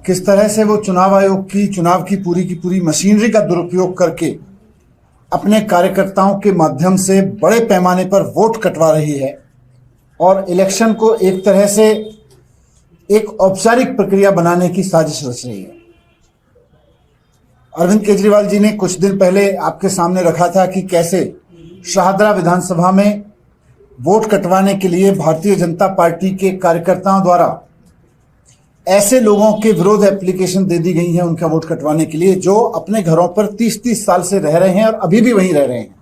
किस तरह से वो चुनाव आयोग की चुनाव की पूरी मशीनरी का दुरुपयोग करके अपने कार्यकर्ताओं के माध्यम से बड़े पैमाने पर वोट कटवा रही है और इलेक्शन को एक तरह से एक औपचारिक प्रक्रिया बनाने की साजिश रच रही है। अरविंद केजरीवाल जी ने कुछ दिन पहले आपके सामने रखा था कि कैसे शाहदरा विधानसभा में वोट कटवाने के लिए भारतीय जनता पार्टी के कार्यकर्ताओं द्वारा ऐसे लोगों के विरोध एप्लीकेशन दे दी गई है उनका वोट कटवाने के लिए जो अपने घरों पर 30-30 साल से रह रहे हैं और अभी भी वहीं रह रहे हैं।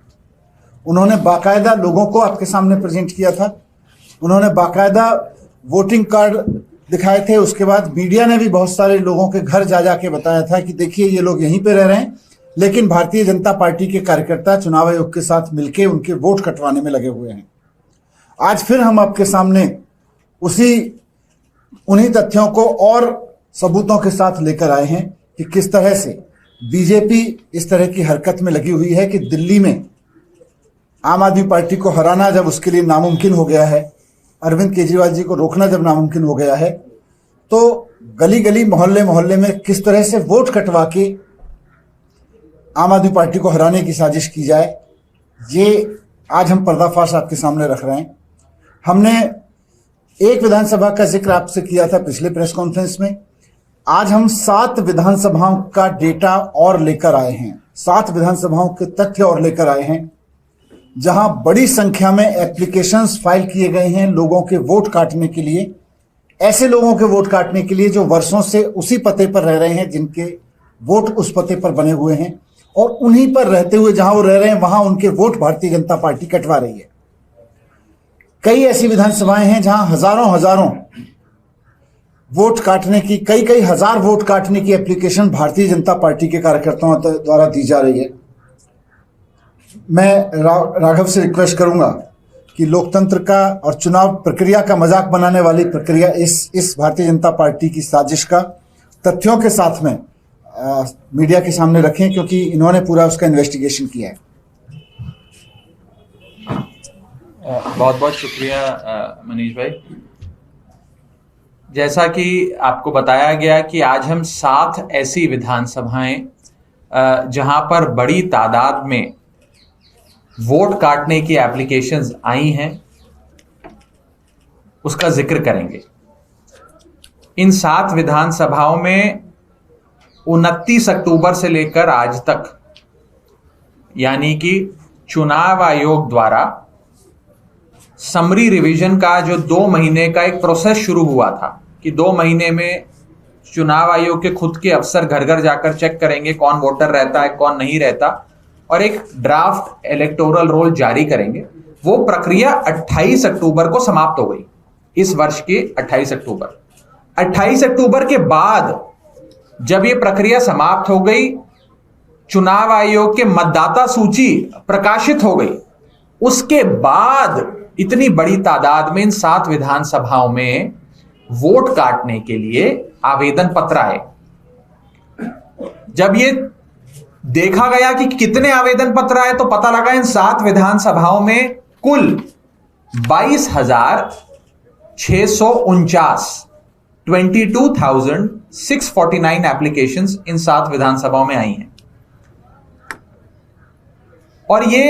उन्होंने बाकायदा लोगों को आपके सामने प्रेजेंट किया था, उन्होंने बाकायदा वोटिंग कार्ड दिखाए थे। उसके बाद मीडिया ने भी बहुत सारे लोगों के घर जा जाके बताया था कि देखिए ये लोग यहीं पे रह रहे हैं, लेकिन भारतीय जनता पार्टी के कार्यकर्ता चुनाव आयोग के साथ मिलकर उनके वोट कटवाने में लगे हुए हैं। आज फिर हम आपके सामने उन्हीं तथ्यों को और सबूतों के साथ लेकर आए हैं कि किस तरह से बीजेपी इस तरह की हरकत में लगी हुई है कि दिल्ली में आम आदमी पार्टी को हराना जब उसके लिए नामुमकिन हो गया है, अरविंद केजरीवाल जी को रोकना जब नामुमकिन हो गया है, तो गली गली मोहल्ले मोहल्ले में किस तरह से वोट कटवा के आम आदमी पार्टी को हराने की साजिश की जाए, ये आज हम पर्दाफाश आपके सामने रख रहे हैं। हमने एक विधानसभा का जिक्र आपसे किया था पिछले प्रेस कॉन्फ्रेंस में। आज हम 7 विधानसभाओं का डेटा और लेकर आए हैं, 7 विधानसभाओं के तथ्य और लेकर आए हैं जहां बड़ी संख्या में एप्लीकेशंस फाइल किए गए हैं लोगों के वोट काटने के लिए, ऐसे लोगों के वोट काटने के लिए जो वर्षों से उसी पते पर रह रहे हैं, जिनके वोट उस पते पर बने हुए हैं और उन्हीं पर रहते हुए जहां वो रह रहे हैं वहां उनके वोट भारतीय जनता पार्टी कटवा रही है। कई ऐसी विधानसभाएं हैं जहां हजारों वोट काटने की, कई हजार वोट काटने की एप्लीकेशन भारतीय जनता पार्टी के कार्यकर्ताओं द्वारा दी जा रही है। मैं राघव से रिक्वेस्ट करूंगा कि लोकतंत्र का और चुनाव प्रक्रिया का मजाक बनाने वाली प्रक्रिया इस भारतीय जनता पार्टी की साजिश का तथ्यों के साथ में मीडिया के सामने रखें, क्योंकि इन्होंने पूरा उसका इन्वेस्टिगेशन किया है। बहुत बहुत शुक्रिया मनीष भाई। जैसा कि आपको बताया गया कि आज हम 7 ऐसी विधानसभाएं जहां पर बड़ी तादाद में वोट काटने की एप्लीकेशंस आई हैं उसका जिक्र करेंगे। इन 7 विधानसभाओं में 29 अक्टूबर से लेकर आज तक, यानी कि चुनाव आयोग द्वारा समरी रिवीजन का जो 2 महीने का एक प्रोसेस शुरू हुआ था कि 2 महीने में चुनाव आयोग के खुद के अफसर घर घर जाकर चेक करेंगे कौन वोटर रहता है कौन नहीं रहता और एक ड्राफ्ट इलेक्टोरल रोल जारी करेंगे। वो प्रक्रिया 28 अक्टूबर को समाप्त हो गई, इस वर्ष के 28 अक्टूबर। 28 अक्टूबर के बाद जब ये प्रक्रिया समाप्त हो गई, चुनाव आयोग के मतदाता सूची प्रकाशित हो गई, उसके बाद इतनी बड़ी तादाद में इन 7 विधानसभाओं में वोट काटने के लिए आवेदन पत्र आए। जब ये देखा गया कि कितने आवेदन पत्र आए तो पता लगा इन 7 विधानसभाओं में कुल 22,649 एप्लीकेशंस इन 7 विधानसभाओं में आई हैं। और ये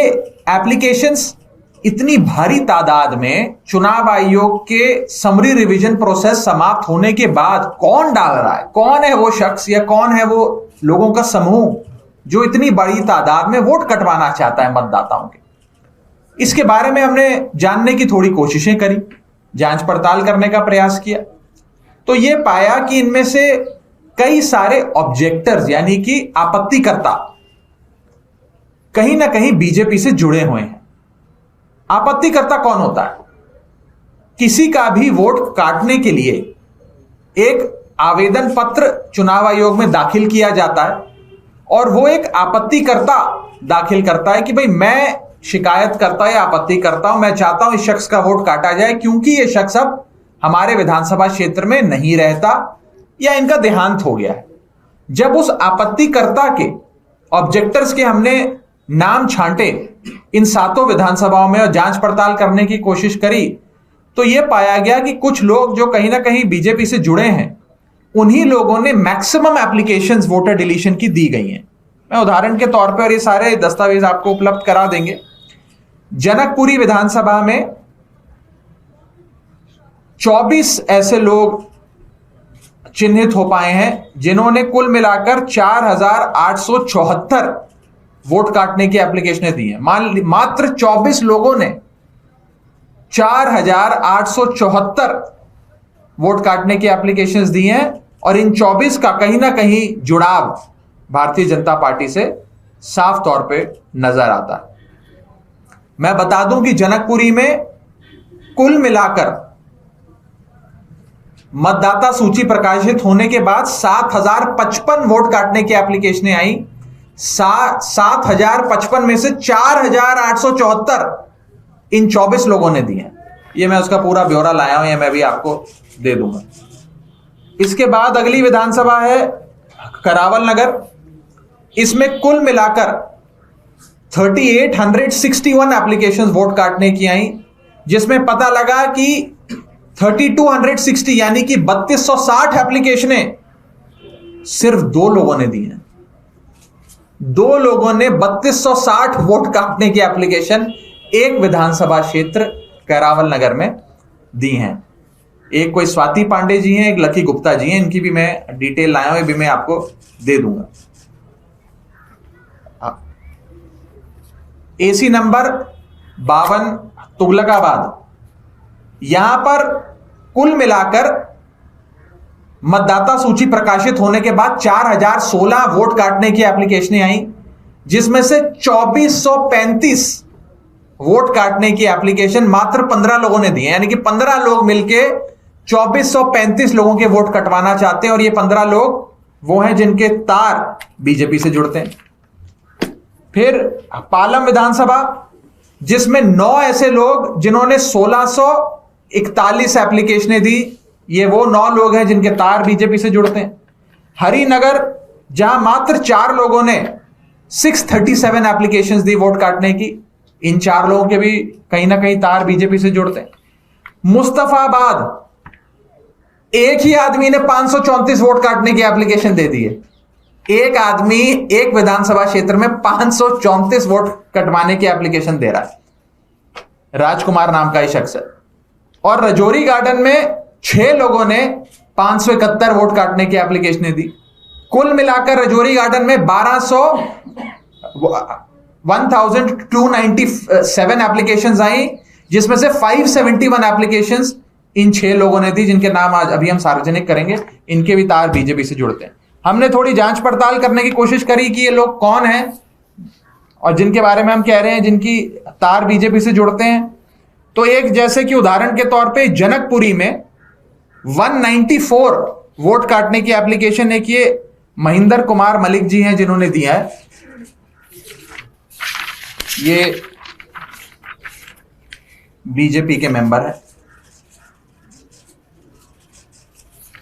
एप्लीकेशंस इतनी भारी तादाद में चुनाव आयोग के समरी रिवीजन प्रोसेस समाप्त होने के बाद कौन डाल रहा है, कौन है वो शख्स या कौन है वो लोगों का समूह जो इतनी बड़ी तादाद में वोट कटवाना चाहता है मतदाताओं के, इसके बारे में हमने जानने की थोड़ी कोशिशें करी, जांच पड़ताल करने का प्रयास किया, तो ये पाया कि इनमें से कई सारे ऑब्जेक्टर्स यानी कि आपत्तिकर्ता कहीं ना कहीं बीजेपी से जुड़े हुए हैं। आपत्तिकर्ता कौन होता है? किसी का भी वोट काटने के लिए एक आवेदन पत्र चुनाव आयोग में दाखिल किया जाता है और वो एक आपत्तिकर्ता दाखिल करता है कि भाई मैं शिकायत करता या आपत्ति करता हूं, मैं चाहता हूं इस शख्स का वोट काटा जाए क्योंकि ये शख्स अब हमारे विधानसभा क्षेत्र में नहीं रहता या इनका देहांत हो गया है। जब उस आपत्तिकर्ता के ऑब्जेक्टर्स के हमने नाम छांटे इन 7 विधानसभाओं में और जांच पड़ताल करने की कोशिश करी, तो यह पाया गया कि कुछ लोग जो कहीं ना कहीं बीजेपी से जुड़े हैं उन्हीं लोगों ने मैक्सिमम एप्लीकेशंस वोटर डिलीशन की दी गई हैं। मैं उदाहरण के तौर पर, और ये सारे दस्तावेज आपको उपलब्ध करा देंगे, जनकपुरी विधानसभा में 24 ऐसे लोग चिन्हित हो पाए हैं जिन्होंने कुल मिलाकर 4,874 वोट काटने की एप्लीकेशनें दी हैं। मात्र 24 लोगों ने 4,874 वोट काटने की एप्लीकेशंस दी हैं, और इन 24 का कहीं ना कहीं जुड़ाव भारतीय जनता पार्टी से साफ तौर पे नजर आता है। मैं बता दूं कि जनकपुरी में कुल मिलाकर मतदाता सूची प्रकाशित होने के बाद 7,055 वोट काटने की एप्लीकेशनें आई। 7,055 में से 4,874 इन 24 लोगों ने दी हैं। ये मैं उसका पूरा ब्यौरा लाया हूं, ये मैं भी आपको दे दूंगा। इसके बाद अगली विधानसभा है करावल नगर। इसमें कुल मिलाकर 3,861 एप्लीकेशंस वोट काटने की आई, जिसमें पता लगा कि 3,260 यानी कि 3,260 एप्लीकेशनें सिर्फ 2 लोगों ने दी हैं। 2 लोगों ने 3,260 वोट काटने की एप्लीकेशन एक विधानसभा क्षेत्र करावल नगर में दी हैं। एक कोई स्वाति पांडे जी हैं, एक लकी गुप्ता जी हैं, इनकी भी मैं डिटेल लाया हूं, ये भी मैं आपको दे दूंगा। एसी नंबर 52 तुगलकाबाद, यहां पर कुल मिलाकर मतदाता सूची प्रकाशित होने के बाद 4,016 वोट काटने की एप्लीकेशनें आई, जिसमें से 2,435 वोट काटने की एप्लीकेशन मात्र 15 लोगों ने दी है। यानी कि 15 लोग मिलके 2,435 लोगों के वोट कटवाना चाहते हैं, और ये 15 लोग वो हैं जिनके तार बीजेपी से जुड़ते हैं। फिर पालम विधानसभा, जिसमें 9 ऐसे लोग जिन्होंने 1,641 एप्लीकेशनें दी, ये वो 9 लोग हैं जिनके तार बीजेपी से जुड़ते हैं। हरिनगर, जहां मात्र 4 लोगों ने 637 एप्लीकेशंस दी वोट काटने की, इन 4 लोगों के भी कहीं ना कहीं तार बीजेपी से जुड़ते हैं। मुस्तफाबाद, एक ही आदमी ने 534 वोट काटने की एप्लीकेशन दे दी है। एक आदमी एक विधानसभा क्षेत्र में 534 वोट कटवाने की एप्लीकेशन दे रहा है, राजकुमार नाम का ही शख्स है। और रजौरी गार्डन में 6 लोगों ने 571 वोट काटने की एप्लीकेशनें दी। कुल मिलाकर रजौरी गार्डन में 1,297 एप्लीकेशंस आई, जिसमें से 571 एप्लीकेशंस इन 6 लोगों ने दी, जिनके नाम आज अभी हम सार्वजनिक करेंगे। इनके भी तार बीजेपी से जुड़ते हैं। हमने थोड़ी जांच पड़ताल करने की कोशिश करी कि ये लोग कौन हैं और जिनके बारे में हम कह रहे हैं जिनकी तार बीजेपी से जुड़ते हैं। तो एक, जैसे कि उदाहरण के तौर पे जनकपुरी में 194 वोट काटने की एप्लीकेशन एक ये महेंद्र कुमार मलिक जी हैं जिन्होंने दिया है। ये बीजेपी के मेंबर हैं।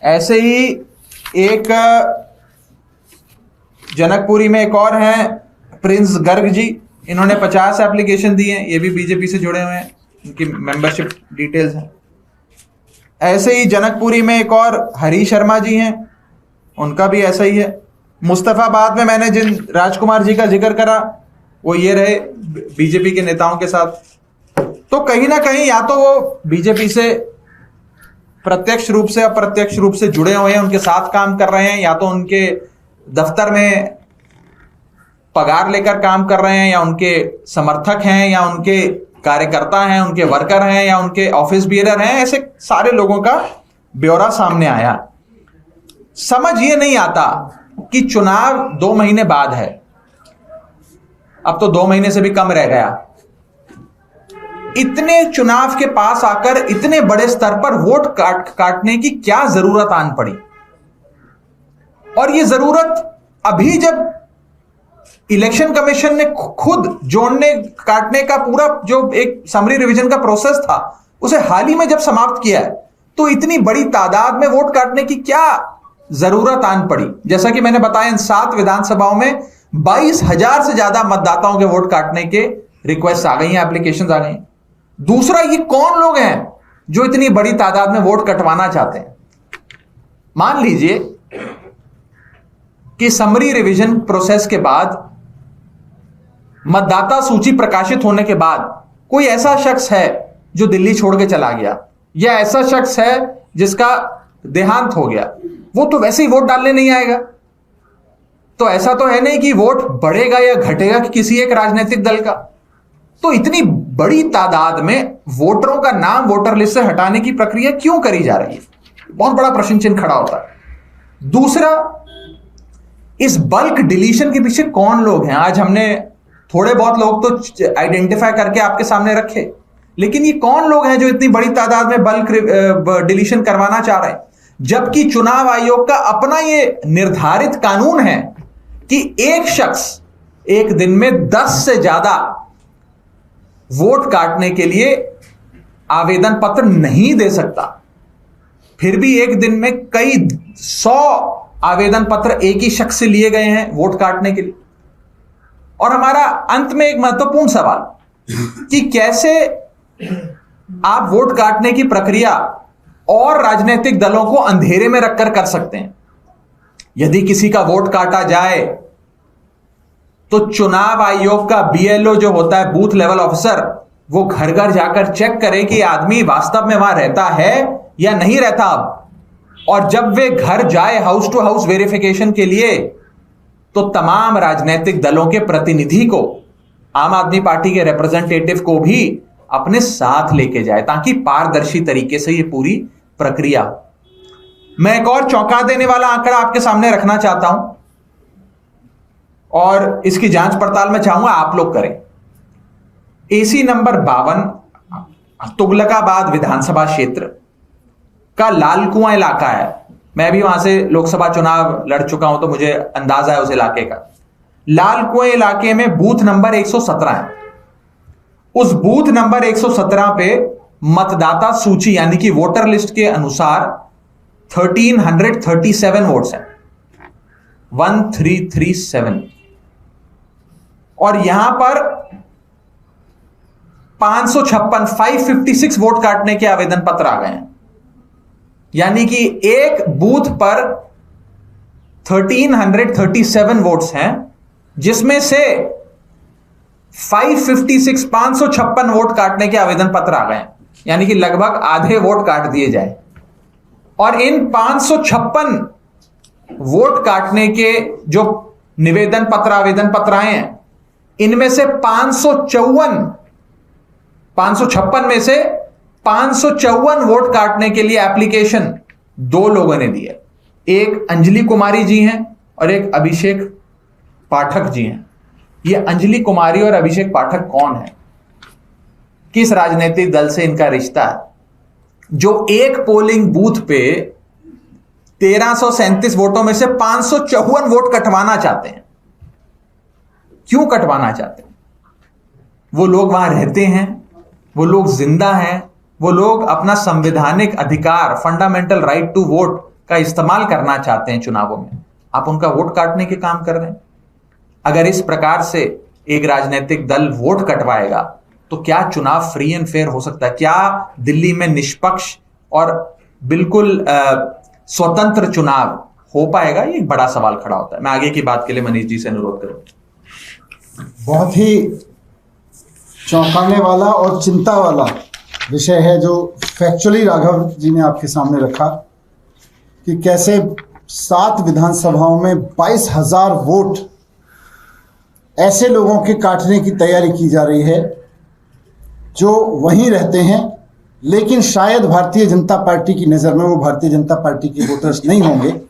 ऐसे ही एक जनकपुरी में एक और हैं प्रिंस गर्ग जी, इन्होंने 50 एप्लीकेशन दी हैं, ये भी बीजेपी से जुड़े हुए हैं, इनकी मेंबरशिप डिटेल्स हैं। ऐसे ही जनकपुरी में एक और हरी शर्मा जी हैं, उनका भी ऐसा ही है। मुस्तफाबाद में मैंने जिन राजकुमार जी का जिक्र करा वो ये रहे बीजेपी के नेताओं के साथ। तो कहीं ना कहीं या तो वो बीजेपी से प्रत्यक्ष रूप से अप्रत्यक्ष रूप से जुड़े हुए हैं, उनके साथ काम कर रहे हैं, या तो उनके दफ्तर में पगार लेकर काम कर रहे हैं, या उनके समर्थक हैं, या उनके कार्यकर्ता हैं, उनके वर्कर हैं, या उनके ऑफिस बियरर हैं। ऐसे सारे लोगों का ब्यौरा सामने आया। समझ ये नहीं आता कि चुनाव 2 महीने बाद है, अब तो 2 महीने से भी कम रह गया। इतने चुनाव के पास आकर इतने बड़े स्तर पर वोट काटने की क्या जरूरत आन पड़ी? और ये जरूरत अभी जब इलेक्शन कमीशन ने खुद जोड़ने काटने का पूरा जो एक समरी रिवीजन का प्रोसेस था उसे हाल ही में जब समाप्त किया है, तो इतनी बड़ी तादाद में वोट काटने की क्या जरूरत आन पड़ी? जैसा कि मैंने बताया, इन 7 विधानसभाओं में 22,000 से ज्यादा मतदाताओं के वोट काटने के रिक्वेस्ट आ गई हैं, एप्लीकेशंस आ गई हैं। दूसरा, ये कौन लोग हैं जो इतनी बड़ी तादाद में वोट कटवाना चाहते हैं? मान लीजिए कि समरी रिवीजन प्रोसेस के बाद, मतदाता सूची प्रकाशित होने के बाद कोई ऐसा शख्स है जो दिल्ली छोड़ के चला गया, या ऐसा शख्स है जिसका देहांत हो गया, वो तो वैसे ही वोट डालने नहीं आएगा। तो ऐसा तो है नहीं कि वोट बढ़ेगा या घटेगा कि किसी एक राजनीतिक दल का। तो इतनी बड़ी तादाद में वोटरों का नाम वोटर लिस्ट से हटाने की प्रक्रिया क्यों करी जा रही है? बहुत बड़ा प्रश्न चिन्ह खड़ा होता है। दूसरा, इस बल्क डिलीशन के पीछे कौन लोग हैं? आज हमने थोड़े बहुत लोग तो आइडेंटिफाई करके आपके सामने रखे, लेकिन ये कौन लोग हैं जो इतनी बड़ी तादाद में बल्क डिलीशन करवाना चाह रहे हैं, जबकि चुनाव आयोग का अपना ये निर्धारित कानून है कि एक शख्स एक दिन में 10 से ज्यादा वोट काटने के लिए आवेदन पत्र नहीं दे सकता। फिर भी एक दिन में कई 100 आवेदन पत्र एक ही शख्स से लिए गए हैं वोट काटने के लिए। और हमारा अंत में एक महत्वपूर्ण सवाल कि कैसे आप वोट काटने की प्रक्रिया और राजनीतिक दलों को अंधेरे में रखकर कर सकते हैं। यदि किसी का वोट काटा जाए तो चुनाव आयोग का बीएलओ जो होता है, बूथ लेवल ऑफिसर, वो घर घर जाकर चेक करे कि आदमी वास्तव में वहां रहता है या नहीं रहता अब। और जब वे घर जाए हाउस टू हाउस वेरिफिकेशन के लिए, तो तमाम राजनीतिक दलों के प्रतिनिधि को, आम आदमी पार्टी के रिप्रेजेंटेटिव को भी अपने साथ लेके जाए, ताकि पारदर्शी तरीके से यह पूरी प्रक्रिया हो। मैं एक और चौंका देने वाला आंकड़ा आपके सामने रखना चाहता हूं और इसकी जांच पड़ताल में चाहूंगा आप लोग करें। एसी नंबर 52 तुगलकाबाद विधानसभा क्षेत्र का लाल कुआं इलाका है। मैं भी वहां से लोकसभा चुनाव लड़ चुका हूं तो मुझे अंदाजा है उस इलाके का। लाल कुएं इलाके में बूथ नंबर 117 है। उस बूथ नंबर 117 पे मतदाता सूची यानी कि वोटर लिस्ट के अनुसार 1337 वोट्स हैं, 1337। और यहां पर 556 वोट काटने के आवेदन पत्र आ गए हैं। यानी कि एक बूथ पर 1337 वोट्स हैं, जिसमें से 556 वोट काटने के आवेदन पत्र आ गए हैं। यानी कि लगभग आधे वोट काट दिए जाए। और इन 556 वोट काटने के जो निवेदन पत्र आवेदन पत्र आए हैं, इनमें से 556 में से 554 वोट काटने के लिए एप्लीकेशन 2 लोगों ने दी है। एक अंजलि कुमारी जी हैं और एक अभिषेक पाठक जी हैं। ये अंजलि कुमारी और अभिषेक पाठक कौन है? किस राजनीतिक दल से इनका रिश्ता है, जो एक पोलिंग बूथ पे 1337 वोटों में से 554 वोट कटवाना चाहते हैं? क्यों कटवाना चाहते हैं? वो लोग वहां रहते हैं, वो लोग जिंदा हैं, वो लोग अपना संवैधानिक अधिकार, फंडामेंटल राइट टू वोट का इस्तेमाल करना चाहते हैं चुनावों में। आप उनका वोट काटने के काम कर रहे हैं। अगर इस प्रकार से एक राजनीतिक दल वोट कटवाएगा तो क्या चुनाव फ्री एंड फेयर हो सकता है? क्या दिल्ली में निष्पक्ष और बिल्कुल स्वतंत्र चुनाव हो पाएगा? ये एक बड़ा सवाल खड़ा होता है। मैं आगे की बात के लिए मनीष जी से अनुरोध करूं। बहुत ही चौंकाने वाला और चिंता वाला विषय है जो फैक्चुअली राघव जी ने आपके सामने रखा, कि कैसे 7 विधानसभाओं में 22,000 वोट ऐसे लोगों के काटने की तैयारी की जा रही है जो वहीं रहते हैं, लेकिन शायद भारतीय जनता पार्टी की नज़र में वो भारतीय जनता पार्टी के वोटर्स नहीं होंगे,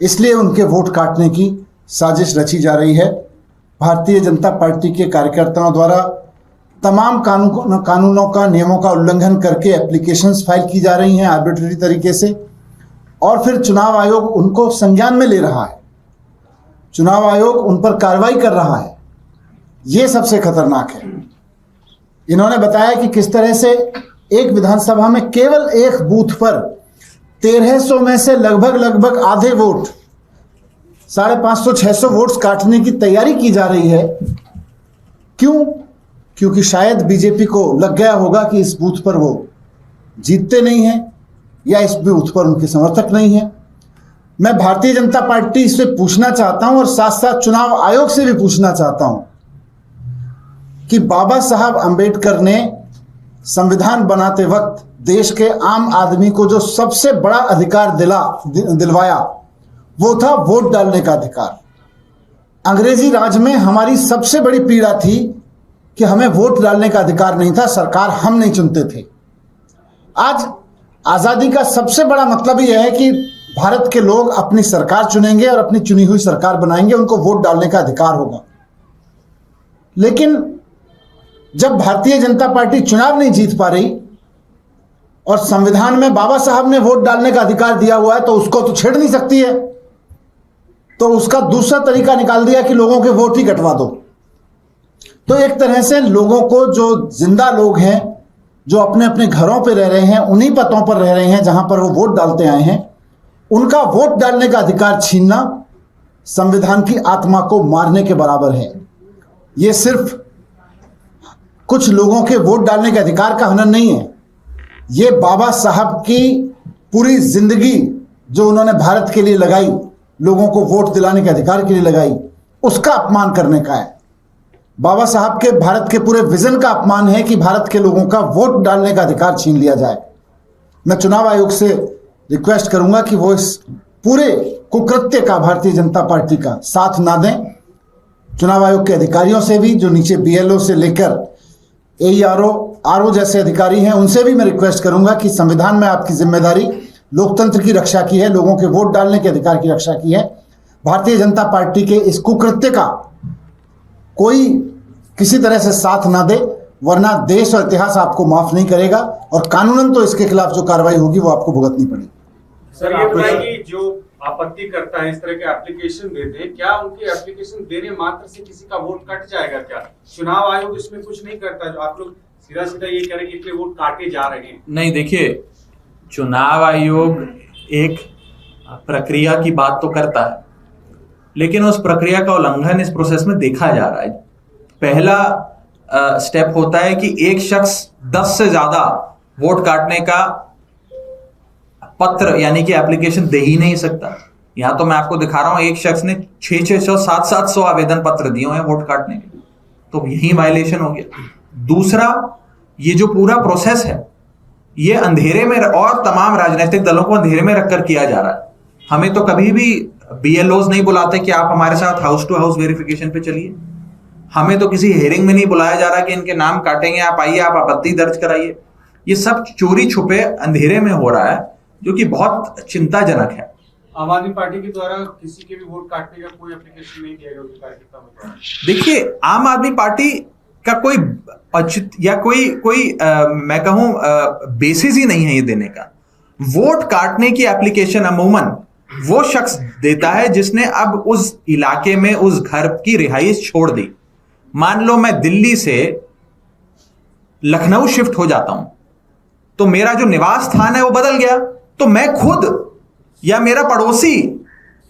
इसलिए उनके वोट काटने की साजिश रची जा रही है। भारतीय जनता पार्टी के कार्यकर्ताओं द्वारा तमाम कानूनों का, नियमों का उल्लंघन करके एप्लीकेशंस फाइल की जा रही हैं आर्बिट्रेरी तरीके से, और फिर चुनाव आयोग उनको संज्ञान में ले रहा है, चुनाव आयोग उन पर कार्रवाई कर रहा है। ये सबसे खतरनाक है। इन्होंने बताया कि किस तरह से एक विधानसभा में केवल एक बूथ पर 1300 में से लगभग आधे वोट, 550-600 वोट्स काटने की तैयारी की जा रही है। क्यों? क्योंकि शायद बीजेपी को लग गया होगा कि इस बूथ पर वो जीतते नहीं हैं या इस बूथ पर उनके समर्थक नहीं हैं। मैं भारतीय जनता पार्टी से पूछना चाहता हूं और साथ साथ चुनाव आयोग से भी पूछना चाहता हूं कि बाबा साहब अंबेडकर ने संविधान बनाते वक्त देश के आम आदमी को जो सबसे बड़ा अधिकार दिलवाया वो था वोट डालने का अधिकार। अंग्रेजी राज में हमारी सबसे बड़ी पीड़ा थी कि हमें वोट डालने का अधिकार नहीं था, सरकार हम नहीं चुनते थे। आज आजादी का सबसे बड़ा मतलब यह है कि भारत के लोग अपनी सरकार चुनेंगे और अपनी चुनी हुई सरकार बनाएंगे, उनको वोट डालने का अधिकार होगा। लेकिन जब भारतीय जनता पार्टी चुनाव नहीं जीत पा रही और संविधान में बाबा साहब ने वोट डालने का अधिकार दिया हुआ है तो उसको तो छेड़ नहीं सकती है, तो उसका दूसरा तरीका निकाल दिया कि लोगों के वोट ही कटवा दो। तो एक तरह से लोगों को, जो जिंदा लोग हैं, जो अपने अपने घरों पे रह रहे हैं, उन्हीं पतों पर रह रहे हैं जहां पर वो वोट डालते आए हैं, उनका वोट डालने का अधिकार छीनना संविधान की आत्मा को मारने के बराबर है। ये सिर्फ कुछ लोगों के वोट डालने के अधिकार का हनन नहीं है, ये बाबा साहब की पूरी जिंदगी जो उन्होंने भारत के लिए लगाई, लोगों को वोट दिलाने के अधिकार के लिए लगाई, उसका अपमान करने का है। बाबा साहब के भारत के पूरे विजन का अपमान है कि भारत के लोगों का वोट डालने का अधिकार छीन लिया जाए। मैं चुनाव आयोग से रिक्वेस्ट करूंगा कि वो इस पूरे कुकृत्य का भारतीय जनता पार्टी का साथ ना दें। चुनाव आयोग के अधिकारियों से भी, जो नीचे BLO से लेकर AERO, RO जैसे अधिकारी हैं, उनसे भी मैं रिक्वेस्ट करूंगा कि संविधान में आपकी जिम्मेदारी लोकतंत्र की रक्षा की है, लोगों के वोट डालने के अधिकार की रक्षा की है। भारतीय जनता पार्टी के इस कुकृत्य का कोई किसी तरह से साथ ना दे, वरना देश और इतिहास आपको माफ नहीं करेगा और कानूनन तो इसके खिलाफ जो कार्रवाई होगी वो आपको भुगतनी पड़ेगी। सर, ये बताइए कि जो आपत्ति करता है, इस तरह के एप्लीकेशन देते हैं, क्या उनके एप्लीकेशन देने मात्र से किसी का वोट कट जाएगा क्या? चुनाव आयोग इसमें कुछ नहीं करता, जो आप लोग सीधा सीधा ये कह रहे हैं कि वोट काटे जा रहे हैं। नहीं, देखिए, चुनाव आयोग एक प्रक्रिया की बात तो करता है, लेकिन उस प्रक्रिया का उल्लंघन इस प्रोसेस में देखा जा रहा है। पहला स्टेप होता है कि एक शख्स 10 से ज्यादा वोट काटने का पत्र यानी कि एप्लीकेशन दे ही नहीं सकता। यहां तो मैं आपको दिखा रहा हूं, एक शख्स ने 600 700 आवेदन पत्र दिए हैं वोट काटने के, तो यही वायलेशन हो गया। दूसरा, ये जो पूरा प्रोसेस है ये अंधेरे में और तमाम राजनीतिक दलों को अंधेरे में रखकर किया जा रहा है। हमें तो कभी भी BLOs नहीं बुलाते कि आप हमारे साथ हाउस टू हाउस वेरिफिकेशन पे चलिए। हमें तो किसी हेयरिंग में नहीं बुलाया जा रहा कि इनके नाम काटेंगे, आप आइए, आप आपत्ति दर्ज कराइए। ये सब चोरी छुपे अंधेरे में हो रहा है, जो कि बहुत चिंताजनक है। आम आदमी पार्टी के द्वारा किसी के भी वोट काटने का कोई एप्लीकेशन नहीं दिया गया कार्यकर्ता में। देखिए, आम आदमी पार्टी का कोई औचित या कोई मैं कहूं बेसिस ही नहीं है ये देने का। वोट काटने की एप्लीकेशन अमूमन वो शख्स देता है जिसने अब उस इलाके में उस घर की रिहाइश छोड़ दी। मान लो मैं दिल्ली से लखनऊ शिफ्ट हो जाता हूं, तो मेरा जो निवास स्थान है वो बदल गया, तो मैं खुद या मेरा पड़ोसी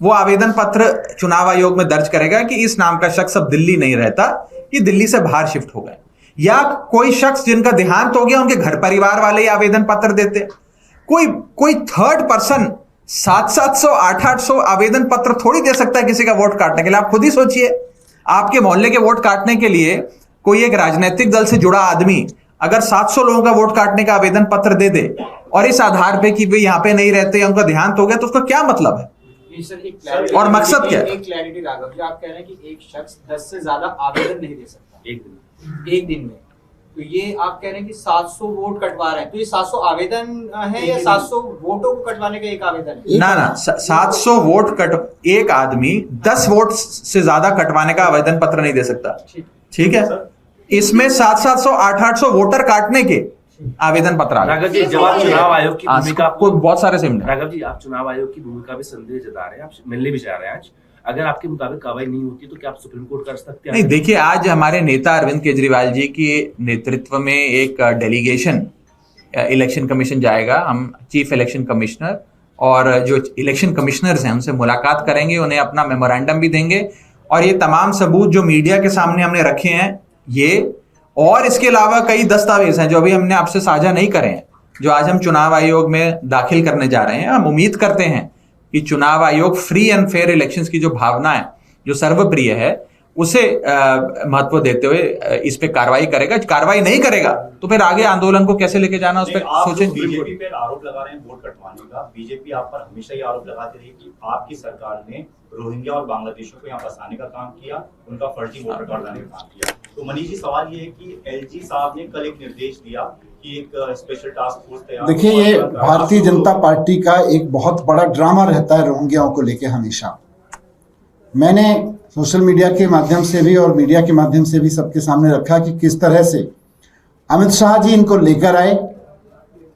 वो आवेदन पत्र चुनाव आयोग में दर्ज करेगा कि इस नाम का शख्स अब दिल्ली नहीं रहता, ये दिल्ली से बाहर शिफ्ट हो गए। या कोई शख्स जिनका देहांत हो गया, उनके घर परिवार वाले ही आवेदन पत्र देते। कोई थर्ड पर्सन 700 800 आवेदन पत्र थोड़ी दे सकता है किसी का वोट काटने के लिए। आप खुद ही सोचिए, आपके मोहल्ले के वोट काटने के लिए कोई एक राजनीतिक दल से जुड़ा आदमी अगर 700 लोगों का वोट काटने का आवेदन पत्र दे दे और इस आधार पे कि वे यहां पे नहीं रहते या उनका देहांत हो गया, तो उसका क्या मतलब है? और मकसद क्या है? एक क्लैरिटी राघव जी, आप कह रहे हैं कि एक शख्स 10 से ज्यादा आवेदन नहीं दे सकता एक दिन में, तो ये आप कह रहे हैं कि 700 वोट कटवा रहे हैं, तो ये 700 आवेदन है या 700 वोटों को कटवाने का एक आवेदन है? ना 700 वोट एक आदमी 10 वोट से ज्यादा कटवाने का आवेदन पत्र नहीं दे सकता। ठीक है, इसमें 700 800 वोटर काटने के आवेदन पत्र। राघव जी, जब आप चुनाव आयोग की भूमिका आपको बहुत सारे सिमटे। राघव जी, आप चुनाव आयोग की भूमिका में संदेह जता रहे हैं, आप मिलने भी जा रहे हैं आज। अगर आपके मुताबिक कार्रवाई नहीं होती तो क्या आप सुप्रीम कोर्ट कर सकते हैं? नहीं, देखिए, आज हमारे नेता अरविंद केजरीवाल जी के नेतृत्व में एक डेलीगेशन इलेक्शन कमीशन जाएगा। हम चीफ इलेक्शन कमिश्नर और जो इलेक्शन कमिश्नर्स हैं उनसे मुलाकात करेंगे, उन्हें अपना मेमोरेंडम भी देंगे और ये तमाम सबूत जो मीडिया के सामने हमने रखे हैं, ये और इसके अलावा कई दस्तावेज हैं जो अभी हमने आपसे साझा नहीं करे हैं, जो आज हम चुनाव आयोग में दाखिल करने जा रहे हैं। हम उम्मीद करते हैं कि चुनाव आयोग फ्री एंड फेयर इलेक्शंस की जो भावना है, जो सर्वप्रिय है, उसे महत्व देते हुए इस पे कार्रवाई करेगा। कार्रवाई नहीं करेगा तो फिर आगे आंदोलन को कैसे लेके जाना, उस पर सोचें। बीजेपी पे आरोप लगा रहे हैं वोट कटवाने का, बीजेपी आप पर हमेशा ये आरोप लगाती रही कि आपकी सरकार ने रोहिंग्या और बांग्लादेशियों को यहाँ बसाने का काम किया, उनका फर्जी वोटर कार्ड लाने का काम किया। तो मनीष जी, सवाल ये है कि एलजी साहब ने कल एक निर्देश दिया कि एक स्पेशल टास्क फोर्स तैयार। देखिए, ये भारतीय जनता पार्टी का एक बहुत बड़ा ड्रामा रहता है रोहिंग्याओं को लेके हमेशा। मैंने सोशल मीडिया के माध्यम से भी और मीडिया के माध्यम से भी सबके सामने रखा कि किस तरह से अमित शाह जी इनको लेकर आए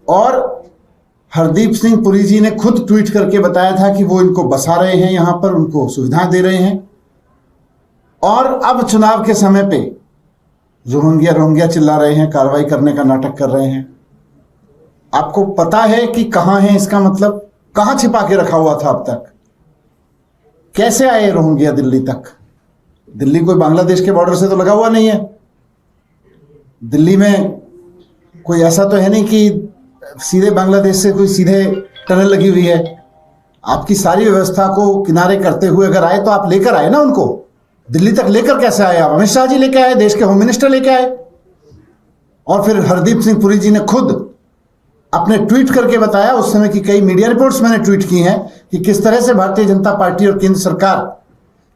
और हरदीप सिंह पुरी जी ने खुद ट्वीट करके बताया था कि वो इनको बसा रहे हैं, यहाँ पर उनको सुविधाएं दे रहे हैं। और अब चुनाव के समय पे रोहिंग्या चिल्ला रहे हैं, कार्रवाई करने का नाटक कर रहे हैं। आपको पता है कि कहां है इसका मतलब? कहां छिपा के रखा हुआ था अब तक? कैसे आए रोहिंग्या दिल्ली तक? दिल्ली कोई बांग्लादेश के बॉर्डर से तो लगा हुआ नहीं है। दिल्ली में कोई ऐसा तो है नहीं कि सीधे बांग्लादेश से कोई सीधे टनल लगी हुई है। आपकी सारी व्यवस्था को किनारे करते हुए अगर आए तो आप लेकर आए ना उनको। दिल्ली तक लेकर कैसे आए आप? अमित शाह जी लेके आए, देश के होम मिनिस्टर लेके आए। और फिर हरदीप सिंह पुरी जी ने खुद अपने ट्वीट करके बताया उस समय की कई मीडिया रिपोर्ट्स मैंने ट्वीट की हैं कि किस तरह से भारतीय जनता पार्टी और केंद्र सरकार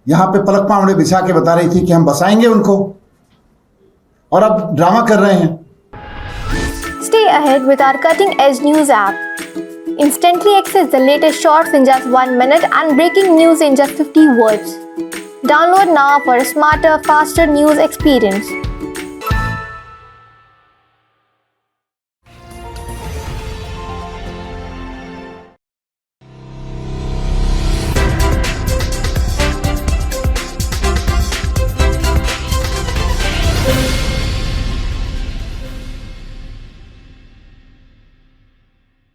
यहां पे पलक पावड़े बिछा के बता रही थी कि हम बसाएंगे उनको, और अब ड्रामा कर रहे हैं। Stay ahead with our cutting edge news app. Instantly access the latest shorts in just 1 minute and breaking news in just 50 words. Download now for a smarter, faster news experience.